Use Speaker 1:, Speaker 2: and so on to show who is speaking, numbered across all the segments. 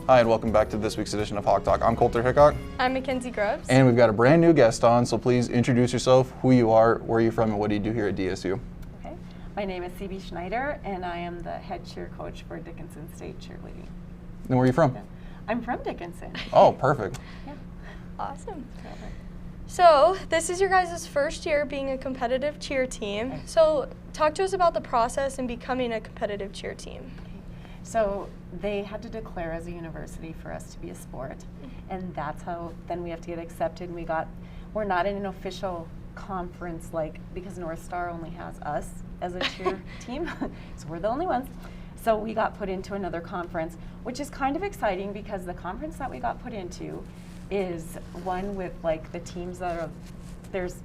Speaker 1: Hi, and welcome back to this week's edition of Hawk Talk. I'm Coulter Hickok.
Speaker 2: I'm Mackenzie Grubbs.
Speaker 1: And we've got a brand new guest on, so please introduce yourself, who you are, where you're from, and what do you do here at DSU?
Speaker 3: Okay. My name is Cebe Schneider, and I am the head cheer coach for Dickinson State Cheerleading.
Speaker 1: And where are you from?
Speaker 3: I'm from Dickinson.
Speaker 1: Oh, perfect.
Speaker 3: Yeah.
Speaker 2: Awesome. So this is your guys' first year being a competitive cheer team. So talk to us about the process in becoming a competitive cheer team.
Speaker 3: So they had to declare as a university for us to be a sport, and that's how then we have to get accepted. We're not in an official conference because North Star only has us as a cheer team, so we're the only ones. So we got put into another conference, which is kind of exciting because the conference that we got put into is one with the teams that are, there's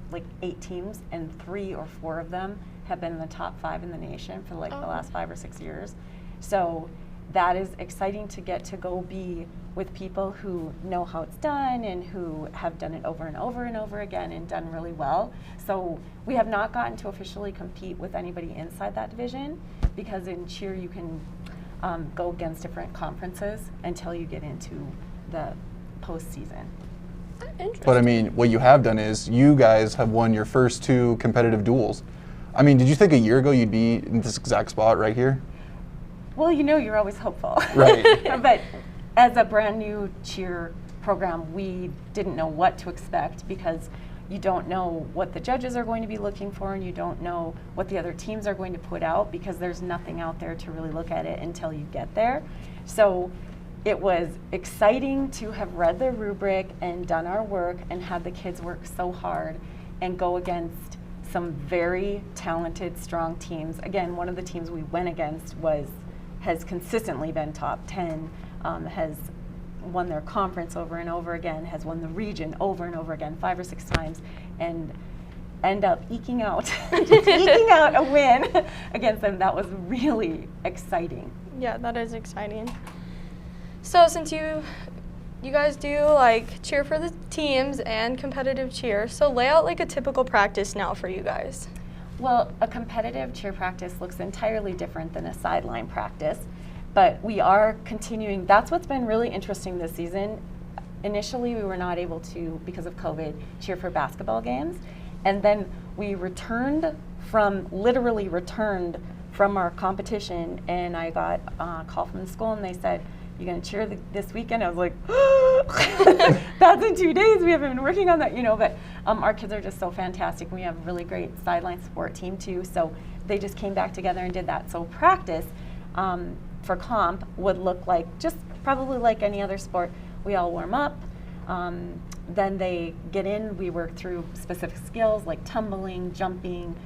Speaker 3: 8 teams and 3 or 4 of them have been in the top 5 in the nation for the last 5 or 6 years. So that is exciting to get to go be with people who know how it's done and who have done it over and over and over again and done really well. So we have not gotten to officially compete with anybody inside that division, because in cheer you can go against different conferences until you get into the postseason.
Speaker 1: But I mean, what you have done is you guys have won your first 2 competitive duels. I mean, did you think a year ago you'd be in this exact spot right here?
Speaker 3: Well, you're always hopeful.
Speaker 1: Right.
Speaker 3: But as a brand new cheer program, we didn't know what to expect, because you don't know what the judges are going to be looking for, and you don't know what the other teams are going to put out, because there's nothing out there to really look at it until you get there. So it was exciting to have read the rubric and done our work and had the kids work so hard and go against some very talented, strong teams. Again, one of the teams we went against has consistently been top 10, has won their conference over and over again, has won the region over and over again 5 or 6 times, and end up eking out a win against them. That was really exciting.
Speaker 2: Yeah, that is exciting. So since you guys do cheer for the teams and competitive cheer, so lay out a typical practice now for you guys.
Speaker 3: Well, a competitive cheer practice looks entirely different than a sideline practice, but we are continuing. That's what's been really interesting this season. Initially, we were not able to, because of COVID, cheer for basketball games, and then we literally returned from our competition, and I got a call from the school, and they said, "You gonna cheer this weekend?" I was like, "That's in 2 days. We haven't been working on that, But our kids are just so fantastic. We have a really great sideline support team too. So they just came back together and did that. So practice for comp would look just probably like any other sport. We all warm up. Then they get in. We work through specific skills like tumbling, jumping,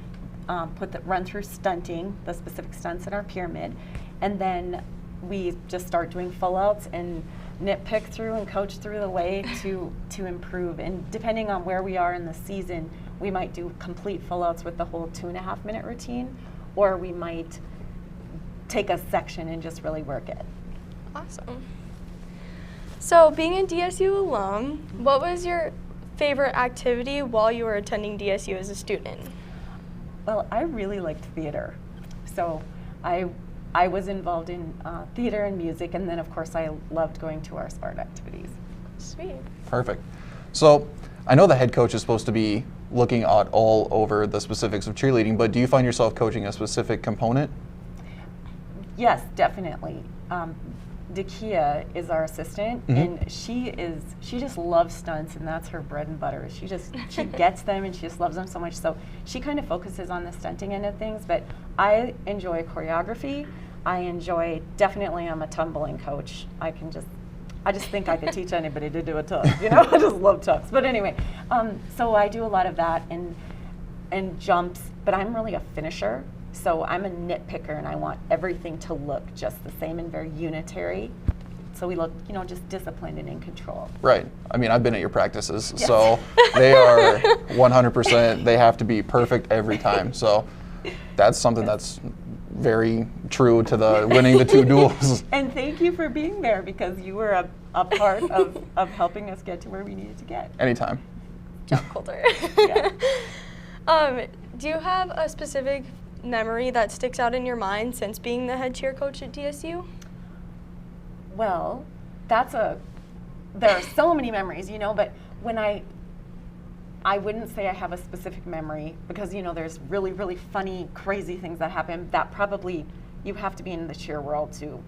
Speaker 3: run through stunting, the specific stunts in our pyramid, and then we just start doing full outs and nitpick through and coach through the way to improve. And depending on where we are in the season, we might do complete full outs with the whole 2.5-minute routine, or we might take a section and just really work it.
Speaker 2: Awesome. So being a DSU alum, what was your favorite activity while you were attending DSU as a student?
Speaker 3: Well, I really liked theater. So I was involved in theater and music, and then of course I loved going to our sport activities.
Speaker 2: Sweet.
Speaker 1: Perfect. So I know the head coach is supposed to be looking at all over the specifics of cheerleading, but do you find yourself coaching a specific component?
Speaker 3: Yes, definitely. Dakota is our assistant, and she just loves stunts, and that's her bread and butter. She gets them, and she just loves them so much. So she kind of focuses on the stunting end of things, but I enjoy choreography. Definitely I'm a tumbling coach. I just think I could teach anybody to do a tux. I just love tucks. But anyway, so I do a lot of that and jumps, but I'm really a finisher. So I'm a nitpicker, and I want everything to look just the same and very unitary. So we look, just disciplined and in control.
Speaker 1: Right. I mean, I've been at your practices,
Speaker 3: yes.
Speaker 1: So they are 100%, they have to be perfect every time. So that's something that's very true to the winning the 2 duels.
Speaker 3: And thank you for being there, because you were a part of helping us get to where we needed to get.
Speaker 1: Anytime.
Speaker 2: Job Coulter.
Speaker 3: Yeah.
Speaker 2: Do you have a specific memory that sticks out in your mind since being the head cheer coach at DSU?
Speaker 3: Well, there are so many memories, but when I wouldn't say I have a specific memory because, there's really, really funny, crazy things that happen that probably you have to be in the cheer world to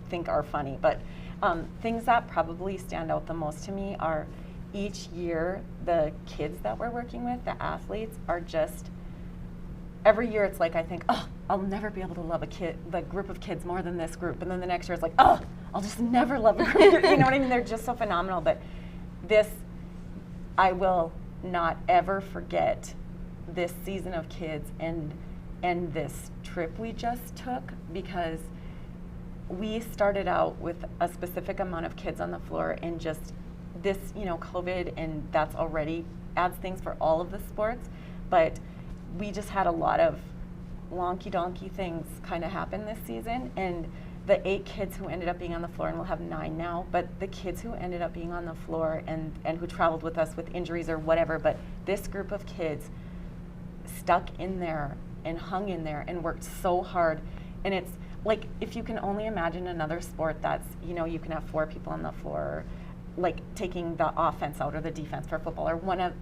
Speaker 3: think are funny. But things that probably stand out the most to me are each year the kids that we're working with, the athletes, are just, every year it's like I think, oh, I'll never be able to love the group of kids more than this group. And then the next year it's like, oh, I'll just never love a group. You know what I mean? They're just so phenomenal. But this, I will not ever forget this season of kids and this trip we just took, because we started out with a specific amount of kids on the floor, and just this, COVID, and that's already adds things for all of the sports. But we just had a lot of wonky donkey things kind of happen this season, and the 8 kids who ended up being on the floor, and we'll have 9 now, but the kids who ended up being on the floor and who traveled with us with injuries or whatever, but this group of kids stuck in there and hung in there and worked so hard. And it's like, if you can only imagine another sport that's, you can have 4 people on the floor, like taking the offense out or the defense for football, or one of,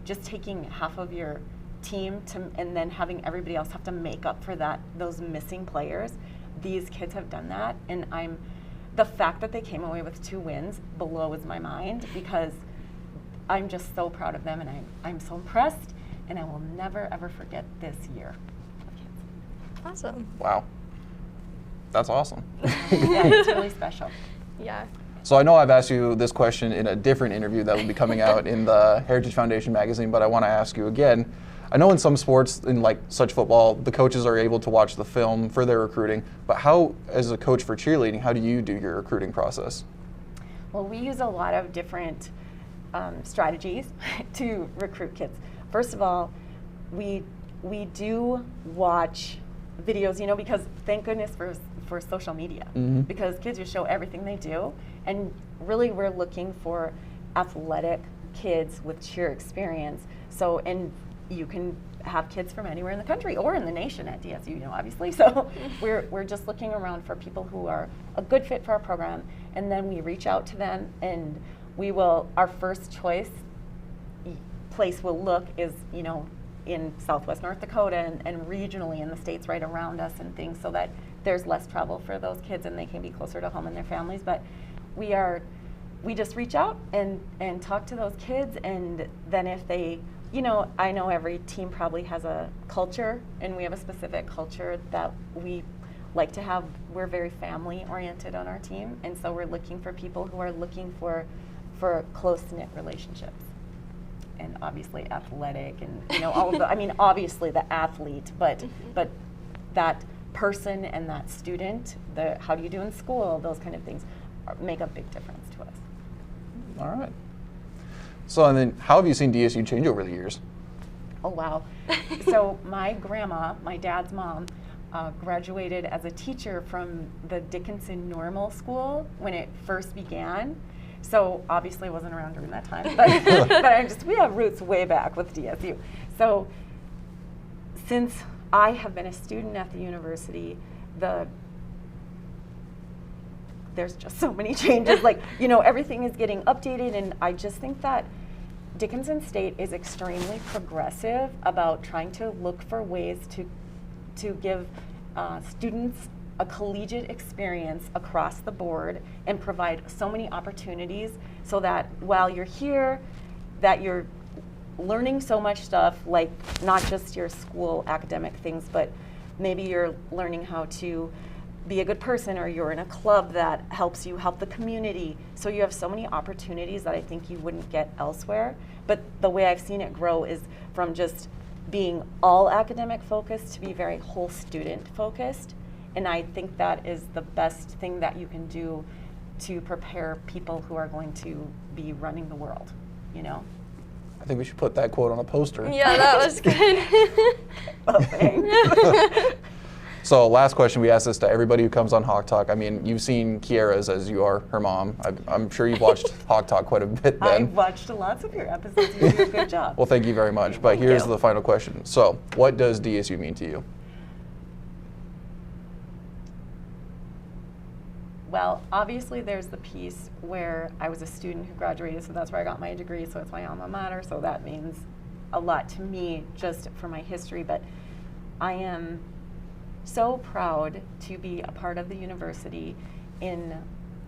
Speaker 3: just taking half of your team and then having everybody else have to make up for those missing players. These kids have done that, and the fact that they came away with 2 wins blows my mind, because I'm just so proud of them, and I'm so impressed, and I will never ever forget this year of kids.
Speaker 2: Awesome.
Speaker 1: Wow. That's awesome.
Speaker 3: Yeah, it's really special.
Speaker 2: Yeah.
Speaker 1: So I know I've asked you this question in a different interview that will be coming out in the Heritage Foundation magazine, but I want to ask you again. I know in some sports, in like such football, the coaches are able to watch the film for their recruiting, but how, as a coach for cheerleading, how do you do your recruiting process?
Speaker 3: Well, we use a lot of different strategies to recruit kids. First of all, we do watch videos, because thank goodness for social media, because kids just show everything they do, and really we're looking for athletic kids with cheer experience. So, and you can have kids from anywhere in the country or in the nation at DSU, obviously. So we're just looking around for people who are a good fit for our program, and then we reach out to them, and our first choice place we'll look is, in Southwest North Dakota and regionally in the states right around us and things, so that there's less travel for those kids and they can be closer to home and their families. But we just reach out and talk to those kids, and then if they, I know every team probably has a culture, and we have a specific culture that we like to have. We're very family oriented on our team, and so we're looking for people who are looking for close-knit relationships, and obviously athletic, and all of the, obviously the athlete, but that person and that student, how do you do in school, those kind of things make a big difference to us.
Speaker 1: All right. So, and then how have you seen DSU change over the years?
Speaker 3: Oh, wow. So my grandma, my dad's mom, graduated as a teacher from the Dickinson Normal School when it first began. So obviously I wasn't around during that time, but we have roots way back with DSU. So since I have been a student at the university, there's just so many changes. Like, everything is getting updated, and I just think that Dickinson State is extremely progressive about trying to look for ways to give students a collegiate experience across the board and provide so many opportunities, so that while you're here, that you're learning so much stuff, like not just your school academic things, but maybe you're learning how to be a good person, or you're in a club that helps you help the community. So you have so many opportunities that I think you wouldn't get elsewhere. But the way I've seen it grow is from just being all academic focused to be very whole student focused. And I think that is the best thing that you can do to prepare people who are going to be running the world,
Speaker 1: I think we should put that quote on a poster.
Speaker 2: Yeah, that was good.
Speaker 3: Oh, thanks.
Speaker 1: So last question, we ask this to everybody who comes on Hawk Talk. I mean, you've seen Kiara's as you are her mom. I'm sure you've watched Hawk Talk quite a bit then.
Speaker 3: I've watched lots of your episodes. You do a good job.
Speaker 1: Well, thank you very much. But here's the final question. So what does DSU mean to you?
Speaker 3: Well, obviously there's the piece where I was a student who graduated, so that's where I got my degree, so it's my alma mater, so that means a lot to me just for my history. But I am so proud to be a part of the university in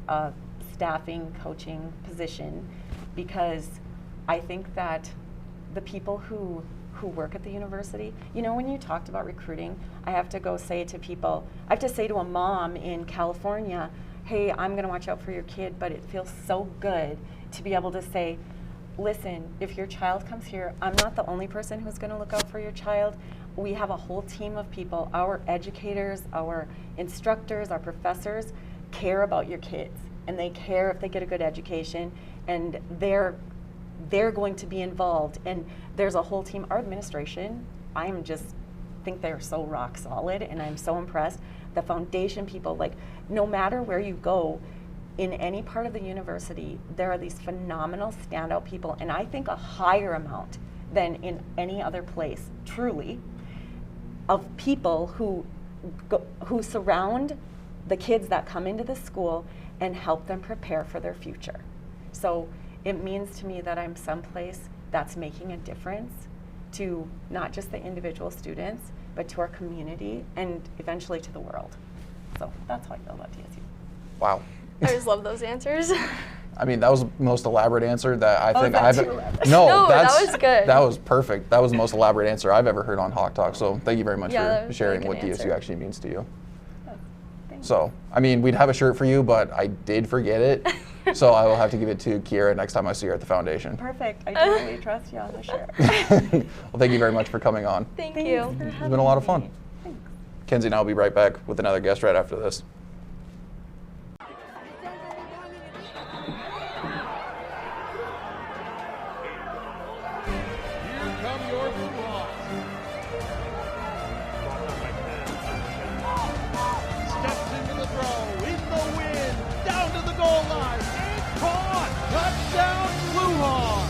Speaker 3: a staffing, coaching position, because I think that the people who work at the university, you know, when you talked about recruiting, I have to go say to people, I have to say to a mom in California, hey, I'm going to watch out for your kid, but it feels so good to be able to say, listen, if your child comes here, I'm not the only person who's going to look out for your child. We have a whole team of people, our educators, our instructors, our professors care about your kids, and they care if they get a good education, and they're going to be involved. And there's a whole team. Our administration, I'm just think they're so rock solid, and I'm so impressed. The foundation people, like, no matter where you go in any part of the university, there are these phenomenal standout people, and I think a higher amount than in any other place, truly, of people who surround the kids that come into the school and help them prepare for their future. So it means to me that I'm someplace that's making a difference to not just the individual students, but to our community and eventually to the world. So that's how I feel about DSU.
Speaker 1: Wow.
Speaker 2: I just love those answers.
Speaker 1: I mean, that was the most elaborate answer that I think
Speaker 3: that
Speaker 1: I've.
Speaker 3: too elaborate?
Speaker 2: No, that was good.
Speaker 1: That was perfect. That was the most elaborate answer I've ever heard on Hawk Talk. So thank you very much
Speaker 2: Yeah, that
Speaker 1: for
Speaker 2: was a
Speaker 1: sharing
Speaker 2: really
Speaker 1: what
Speaker 2: good
Speaker 1: DSU
Speaker 2: answer.
Speaker 1: actually means to you.
Speaker 3: Thanks.
Speaker 1: So, I mean, we'd have a shirt for you, but I did forget it. So I will have to give it to Kiera next time I see her at the foundation.
Speaker 3: Perfect. I totally trust you on the shirt.
Speaker 1: Well, thank you very much for coming on.
Speaker 2: Thank
Speaker 3: Thanks
Speaker 2: you.
Speaker 3: for
Speaker 1: It's
Speaker 3: having
Speaker 1: been a lot of
Speaker 3: me.
Speaker 1: fun.
Speaker 3: Thanks.
Speaker 1: Kenzie and I will be right back with another guest right after this.
Speaker 4: Here come your BlueHawks. Steps into the throw, in the wind, down to the goal line, and caught! Touchdown, BlueHawks!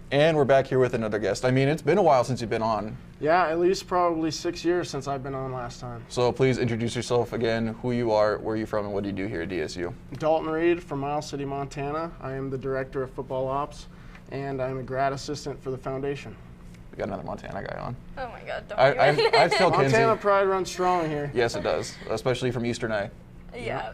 Speaker 1: And we're back here with another guest. I mean, it's been a while since you've been on.
Speaker 5: Yeah, at least probably 6 years since I've been on last time.
Speaker 1: So please introduce yourself again, who you are, where you're from, and what do you do here at DSU?
Speaker 5: Dalton Reed from Miles City, Montana. I am the Director of Football Ops, and I'm a grad assistant for the foundation.
Speaker 1: We got another Montana guy on.
Speaker 2: Oh my God, don't
Speaker 1: I
Speaker 2: even.
Speaker 1: tell Kenzie.
Speaker 5: Montana pride runs strong here.
Speaker 1: Yes, it does, especially from Eastern A.
Speaker 2: Yeah.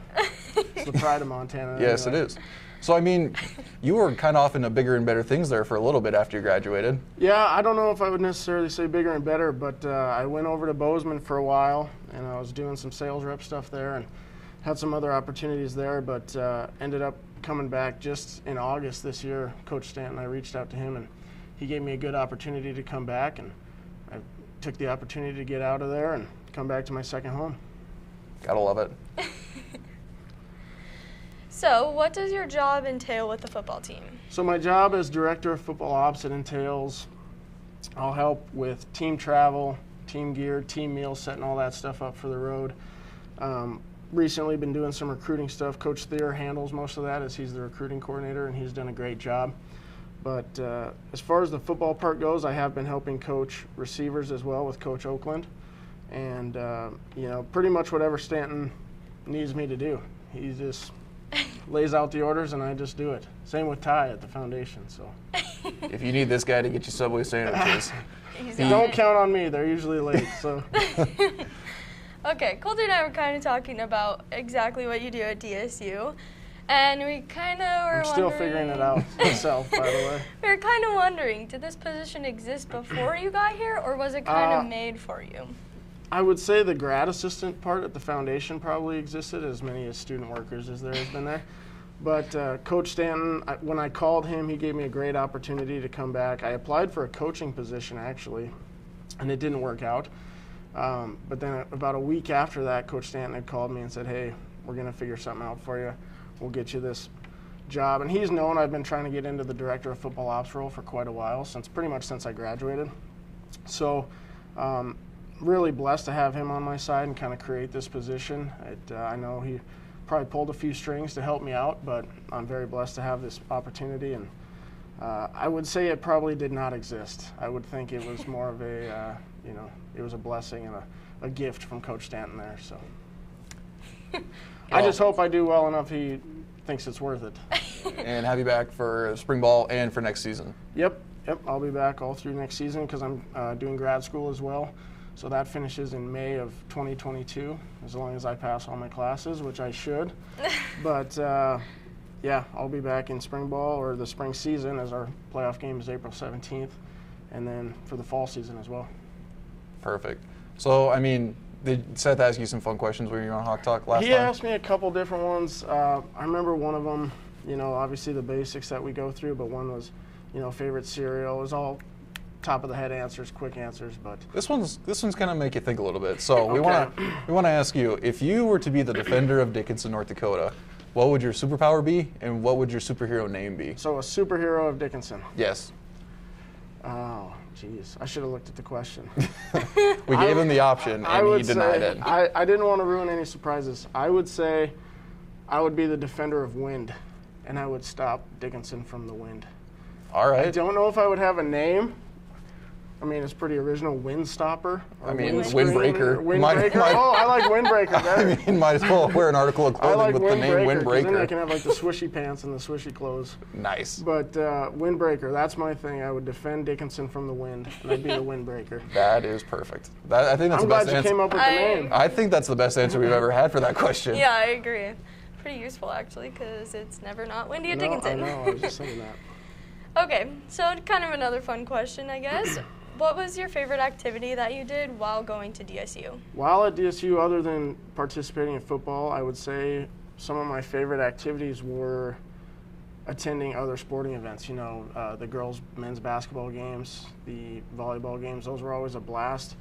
Speaker 5: It's the pride of Montana.
Speaker 1: Yes, it
Speaker 5: anyway.
Speaker 1: is. So, I mean, you were kind of off into bigger and better things there for a little bit after you graduated.
Speaker 5: Yeah, I don't know if I would necessarily say bigger and better, but I went over to Bozeman for a while, and I was doing some sales rep stuff there and had some other opportunities there, but ended up coming back just in August this year. Coach Stanton, I reached out to him, and he gave me a good opportunity to come back, and I took the opportunity to get out of there and come back to my second home.
Speaker 1: Gotta love it.
Speaker 2: So, what does your job entail with the football team?
Speaker 5: So my job as Director of Football Ops, it entails I'll help with team travel, team gear, team meals, setting all that stuff up for the road. Recently been doing some recruiting stuff. Coach Thayer handles most of that as he's the recruiting coordinator, and he's done a great job. But as far as the football part goes, I have been helping coach receivers as well with Coach Oakland. And, you know, pretty much whatever Stanton needs me to do. He just lays out the orders, and I just do it. Same with Ty at the foundation. So
Speaker 1: If you need this guy to get you Subway sandwiches,
Speaker 5: don't count on me. They're usually late. So
Speaker 2: Okay, Colter and I were kind of talking about exactly what you do at DSU, and we kind of were
Speaker 5: I'm still
Speaker 2: wondering,
Speaker 5: figuring it out myself, by the way.
Speaker 2: We were kind of wondering, did this position exist before you got here, or was it kind of made for you?
Speaker 5: I would say the grad assistant part at the foundation probably existed, as many as student workers as there has been there. But Coach Stanton, when I called him, he gave me a great opportunity to come back. I applied for a coaching position, actually, and it didn't work out. But then about a week after that, Coach Stanton had called me and said, hey, we're going to figure something out for you. We'll get you this job. And he's known I've been trying to get into the Director of Football Ops role for quite a while, pretty much since I graduated. So really blessed to have him on my side and kind of create this position. I know he probably pulled a few strings to help me out, but I'm very blessed to have this opportunity and I would say it probably did not exist. I would think it was more of a, it was a blessing and a gift from Coach Stanton there. So I just hope I do well enough he thinks it's worth it.
Speaker 1: And have you back for spring ball and for next season?
Speaker 5: Yep, I'll be back all through next season because I'm doing grad school as well. So that finishes in May of 2022, as long as I pass all my classes, which I should. But yeah, I'll be back in spring ball or the spring season, as our playoff game is April 17th, and then for the fall season as well.
Speaker 1: Perfect. So, I mean, did Seth ask you some fun questions when you were on Hawk Talk last time?
Speaker 5: He asked me a couple different ones. I remember one of them, obviously the basics that we go through, but one was, favorite cereal. It was all top of the head answers, quick answers, but
Speaker 1: this one's gonna make you think a little bit. So we
Speaker 5: Okay.
Speaker 1: wanna ask you, if you were to be the defender of Dickinson, North Dakota, what would your superpower be, and what would your superhero name be?
Speaker 5: So a superhero of Dickinson.
Speaker 1: Yes.
Speaker 5: Oh, geez, I should have looked at the question.
Speaker 1: We gave him the option, and he denied it.
Speaker 5: I didn't want to ruin any surprises. I would say I would be the defender of wind, and I would stop Dickinson from the wind.
Speaker 1: All right.
Speaker 5: I don't know if I would have a name. I mean, it's pretty original. Windstopper.
Speaker 1: I mean, windbreaker.
Speaker 5: Windbreaker. Oh, I like windbreaker better.
Speaker 1: I mean, might as well wear an article of
Speaker 5: I
Speaker 1: clothing
Speaker 5: like
Speaker 1: with the name
Speaker 5: windbreaker, 'cause then I
Speaker 1: windbreaker.
Speaker 5: can have like the swishy pants and the swishy clothes.
Speaker 1: Nice.
Speaker 5: But windbreaker, that's my thing. I would defend Dickinson from the wind, and I'd be the windbreaker.
Speaker 1: That is perfect. I think that's
Speaker 5: I'm
Speaker 1: the best
Speaker 5: glad you
Speaker 1: answer.
Speaker 5: came up with the name.
Speaker 1: I think that's the best answer we've ever had for that question.
Speaker 2: Yeah, I agree. Pretty useful, actually, because it's never not windy at
Speaker 5: No, I
Speaker 2: Dickinson.
Speaker 5: know. I was just thinking that.
Speaker 2: Okay, so kind of another fun question, I guess. What was your favorite activity that you did while going to DSU?
Speaker 5: While at DSU, other than participating in football, I would say some of my favorite activities were attending other sporting events. The girls' men's basketball games, the volleyball games. Those were always a blast.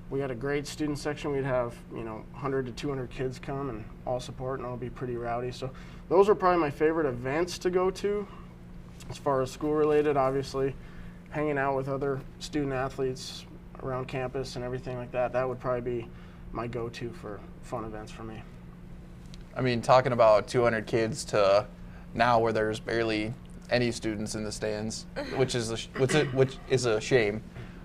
Speaker 5: We had a great student section. We'd have 100 to 200 kids come and all support, and it'll be pretty rowdy. So those were probably my favorite events to go to. As far as school related, obviously, hanging out with other student athletes around campus and everything like that, that would probably be my go-to for fun events for me.
Speaker 1: I mean, talking about 200 kids to now where there's barely any students in the stands, which is a shame.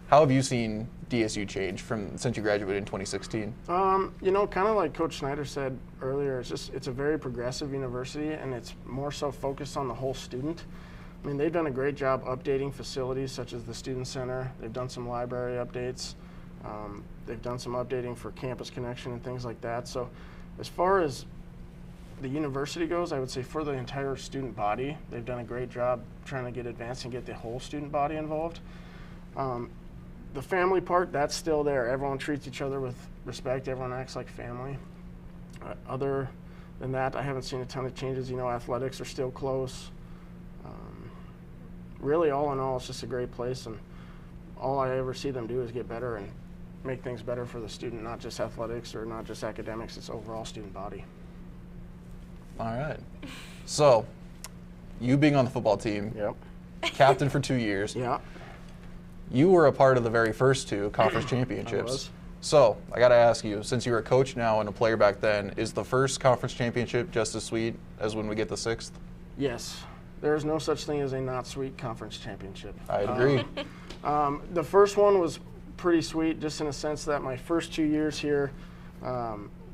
Speaker 1: How have you seen DSU change since you graduated in 2016?
Speaker 5: Kind of like Coach Schneider said earlier, it's a very progressive university, and it's more so focused on the whole student. I mean, they've done a great job updating facilities such as the Student Center. They've done some library updates. They've done some updating for Campus Connection and things like that. So as far as the university goes, I would say for the entire student body, they've done a great job trying to get advanced and get the whole student body involved. The family part, that's still there. Everyone treats each other with respect. Everyone acts like family. Other than that, I haven't seen a ton of changes. Athletics are still close. Really, all in all, it's just a great place, and all I ever see them do is get better and make things better for the student, not just athletics or not just academics, it's overall student body.
Speaker 1: All right. So, you being on the football team,
Speaker 5: Yep.
Speaker 1: captain for 2 years,
Speaker 5: Yeah.
Speaker 1: you were a part of the very first two conference championships.
Speaker 5: I was.
Speaker 1: So, I got to ask you, since you were a coach now and a player back then, is the first conference championship just as sweet as when we get the sixth?
Speaker 5: Yes. There is no such thing as a not sweet conference championship.
Speaker 1: I agree.
Speaker 5: The first one was pretty sweet, just in a sense that my first 2 years here,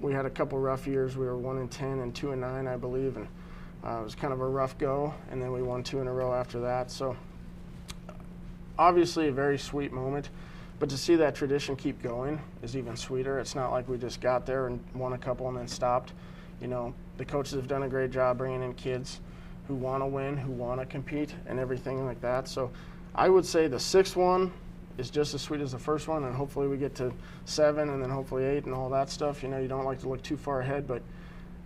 Speaker 5: we had a couple rough years. We were 1-10 and 2-9, I believe, and it was kind of a rough go. And then we won 2 in a row after that. So obviously a very sweet moment, but to see that tradition keep going is even sweeter. It's not like we just got there and won a couple and then stopped. The coaches have done a great job bringing in kids who want to win, who want to compete, and everything like that. So I would say the sixth one is just as sweet as the first one, and hopefully we get to 7 and then hopefully 8 and all that stuff. You don't like to look too far ahead, but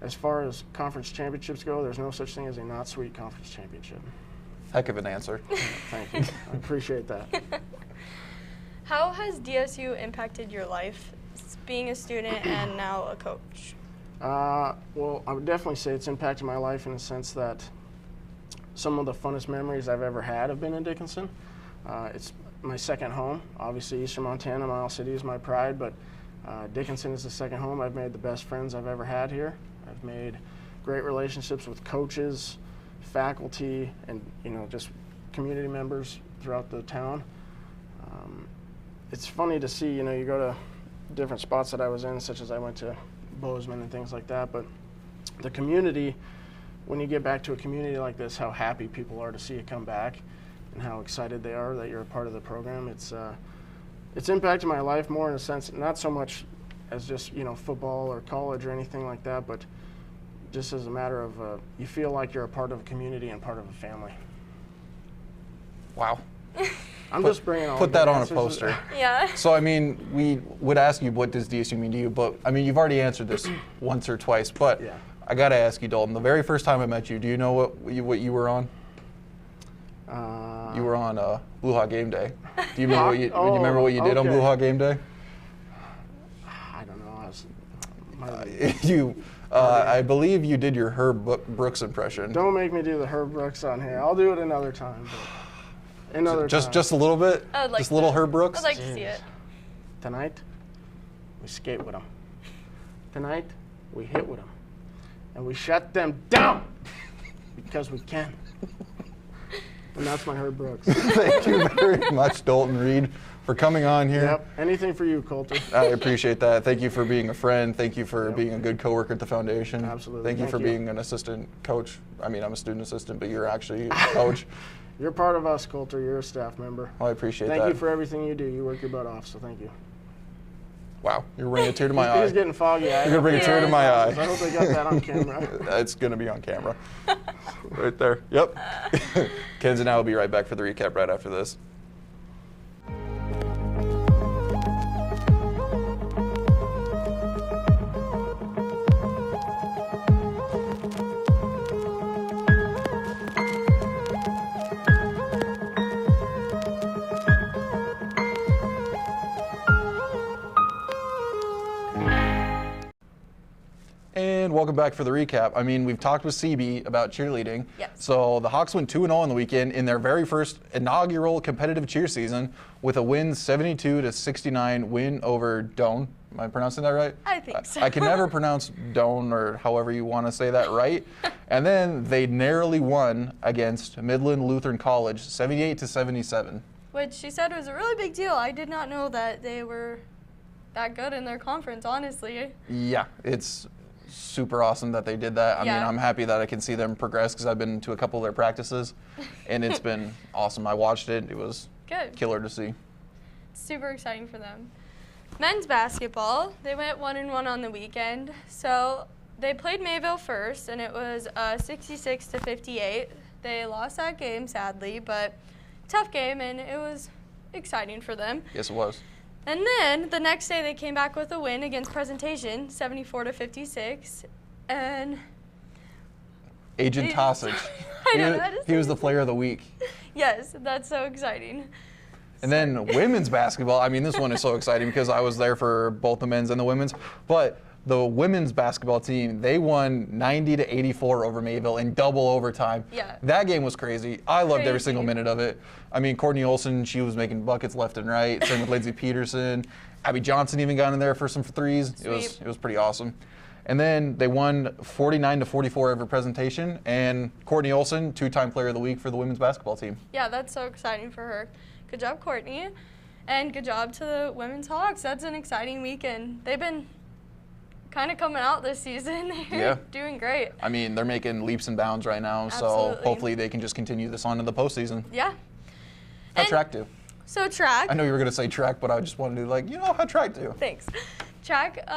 Speaker 5: as far as conference championships go, there's no such thing as a not sweet conference championship.
Speaker 1: Heck of an answer.
Speaker 5: Thank you. I appreciate that.
Speaker 2: How has DSU impacted your life, being a student and now a coach?
Speaker 5: Well, I would definitely say it's impacted my life in the sense that some of the funnest memories I've ever had have been in Dickinson. It's my second home. Obviously, Eastern Montana, Miles City is my pride, but Dickinson is the second home. I've made the best friends I've ever had here. I've made great relationships with coaches, faculty, and just community members throughout the town. It's funny to see, you go to different spots that I was in, such as I went to Bozeman and things like that, but the community, when you get back to a community like this, how happy people are to see you come back and how excited they are that you're a part of the program. It's impacted my life more in a sense, not so much as just, football or college or anything like that, but just as a matter of you feel like you're a part of a community and part of a family.
Speaker 1: Wow.
Speaker 5: I'm just bringing all
Speaker 1: Put
Speaker 5: the
Speaker 1: that on a
Speaker 5: answers.
Speaker 1: poster.
Speaker 2: Yeah.
Speaker 1: So, I mean, we would ask you, what does DSU mean to you? But, I mean, you've already answered this once or twice. But
Speaker 5: Yeah.
Speaker 1: I got to ask you, Dalton, the very first time I met you, do you know what you were on? You were on BlueHawk Game Day. Do you remember do you remember what you did on
Speaker 5: okay.
Speaker 1: BlueHawk Game Day?
Speaker 5: I don't know.
Speaker 1: I believe you did your Herb Brooks impression.
Speaker 5: Don't make me do the Herb Brooks on here. I'll do it another time. But another time.
Speaker 1: Just a little bit?
Speaker 2: I would like
Speaker 1: just a little
Speaker 2: that.
Speaker 1: Herb Brooks?
Speaker 2: I'd like to see it.
Speaker 5: Tonight, we skate with them. Tonight, we hit with them. And we shut them down because we can. And that's my Herb Brooks.
Speaker 1: Thank you very much, Dalton Reed, for coming on here.
Speaker 5: Yep. Anything for you, Coulter.
Speaker 1: I appreciate that. Thank you for being a friend. Thank you for being a good coworker at the foundation.
Speaker 5: Absolutely.
Speaker 1: Thank you
Speaker 5: Thank
Speaker 1: for
Speaker 5: you.
Speaker 1: being an assistant coach. I mean, I'm a student assistant, but you're actually a coach.
Speaker 5: You're part of us, Coulter. You're a staff member.
Speaker 1: Well, I appreciate that.
Speaker 5: Thank you for everything you do. You work your butt off, so thank you.
Speaker 1: Wow, you're bringing a tear to my eye.
Speaker 5: He's getting foggy.
Speaker 1: You're gonna bring a tear to my eye.
Speaker 5: I hope they got that on camera.
Speaker 1: It's gonna be on camera. Right there. Yep. Kids and I will be right back for the recap right after this. And welcome back for the recap. I mean, we've talked with Cebe about cheerleading.
Speaker 2: Yes.
Speaker 1: So the Hawks went 2-0 on the weekend in their very first inaugural competitive cheer season with a win 72-69 win over Doane. Am I pronouncing that right?
Speaker 2: I think so.
Speaker 1: I can never pronounce Doane or however you want to say that right. And then they narrowly won against Midland Lutheran College 78-77.
Speaker 2: Which she said was a really big deal. I did not know that they were that good in their conference, honestly.
Speaker 1: Yeah, it's super awesome that they did that. I mean,
Speaker 2: Yeah.
Speaker 1: I'm happy that I can see them progress because I've been to a couple of their practices, and it's been awesome. I watched it. It was
Speaker 2: Good.
Speaker 1: killer to see.
Speaker 2: Super exciting for them. Men's basketball, they went 1-1 on the weekend. So they played Mayville first, and it was 66-58. They lost that game, sadly, but tough game, and it was exciting for them.
Speaker 1: Yes, it was.
Speaker 2: And then the next day they came back with a win against Presentation, 74-56, and
Speaker 1: Agent Tosich.
Speaker 2: I know, that is
Speaker 1: He was the player of the week.
Speaker 2: yes, that's so exciting.
Speaker 1: And then women's basketball. I mean, this one is so exciting because I was there for both the men's and the women's. But the women's basketball team, they won 90-84 over Mayville in double overtime.
Speaker 2: Yeah.
Speaker 1: That game was crazy. I loved every
Speaker 2: Crazy.
Speaker 1: single minute of it. I mean, Courtney Olson, she was making buckets left and right. Same with Lindsey Peterson. Abby Johnson even got in there for some threes.
Speaker 2: Sweet.
Speaker 1: It was pretty awesome. And then they won 49-44 over Presentation. And Courtney Olson, two-time player of the week for the women's basketball team.
Speaker 2: Yeah, that's so exciting for her. Good job, Courtney. And good job to the women's Hawks. That's an exciting weekend. They've been kind of coming out this season. They're
Speaker 1: Yeah.
Speaker 2: doing great.
Speaker 1: I mean, they're making leaps and bounds right now. So
Speaker 2: Absolutely.
Speaker 1: hopefully they can just continue this on to the postseason.
Speaker 2: Yeah.
Speaker 1: How'd
Speaker 2: And
Speaker 1: track do?
Speaker 2: So track.
Speaker 1: I know you were going to say track, but I just wanted to how'd track do?
Speaker 2: Thanks. Track,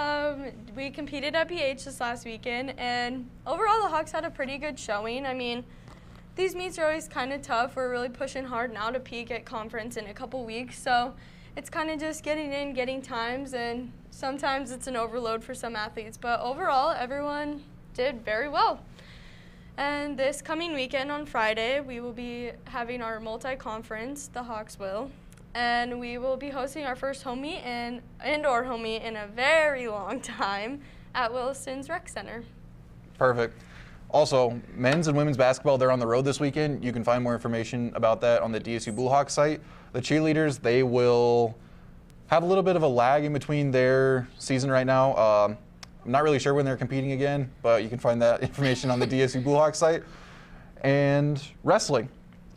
Speaker 2: we competed at PH this last weekend, and overall the Hawks had a pretty good showing. I mean, these meets are always kind of tough. We're really pushing hard now to peak at conference in a couple weeks, so it's kind of just getting in, getting times, and sometimes it's an overload for some athletes. But overall, everyone did very well. And this coming weekend on Friday, we will be having our multi-conference, the Hawks will, and we will be hosting our first home meet and indoor home meet in a very long time at Williston's Rec Center.
Speaker 1: Perfect. Also, men's and women's basketball, they're on the road this weekend. You can find more information about that on the DSU BlueHawk site. The cheerleaders, they will have a little bit of a lag in between their season right now. I'm not really sure when they're competing again, but you can find that information on the DSU BlueHawk site. And wrestling.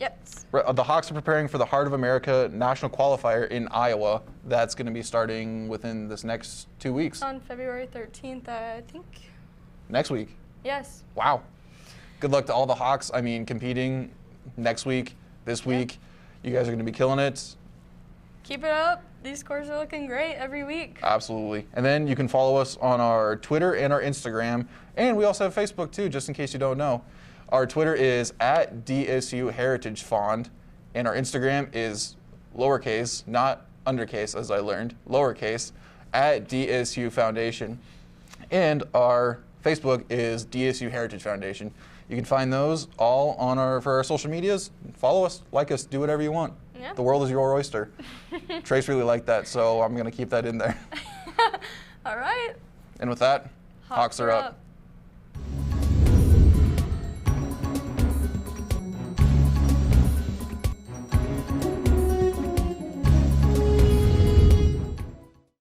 Speaker 2: Yes.
Speaker 1: The Hawks are preparing for the Heart of America National Qualifier in Iowa. That's going to be starting within this next 2 weeks.
Speaker 2: On February 13th, I think.
Speaker 1: Next week.
Speaker 2: Yes.
Speaker 1: Wow. Good luck to all the Hawks. I mean, competing next week, this week. You guys are going to be killing it.
Speaker 2: Keep it up. These scores are looking great every week.
Speaker 1: Absolutely. And then you can follow us on our Twitter and our Instagram. And we also have Facebook too, just in case you don't know. Our Twitter is at DSU Heritage Fond. And our Instagram is lowercase, not undercase as I learned, lowercase, at DSU Foundation. And our Facebook is DSU Heritage Foundation. You can find those all on for our social medias. Follow us, like us, do whatever you want.
Speaker 2: Yeah.
Speaker 1: The world is your oyster. Trace really liked that, so I'm going to keep that in there.
Speaker 2: All right.
Speaker 1: And with that, Hawks are up.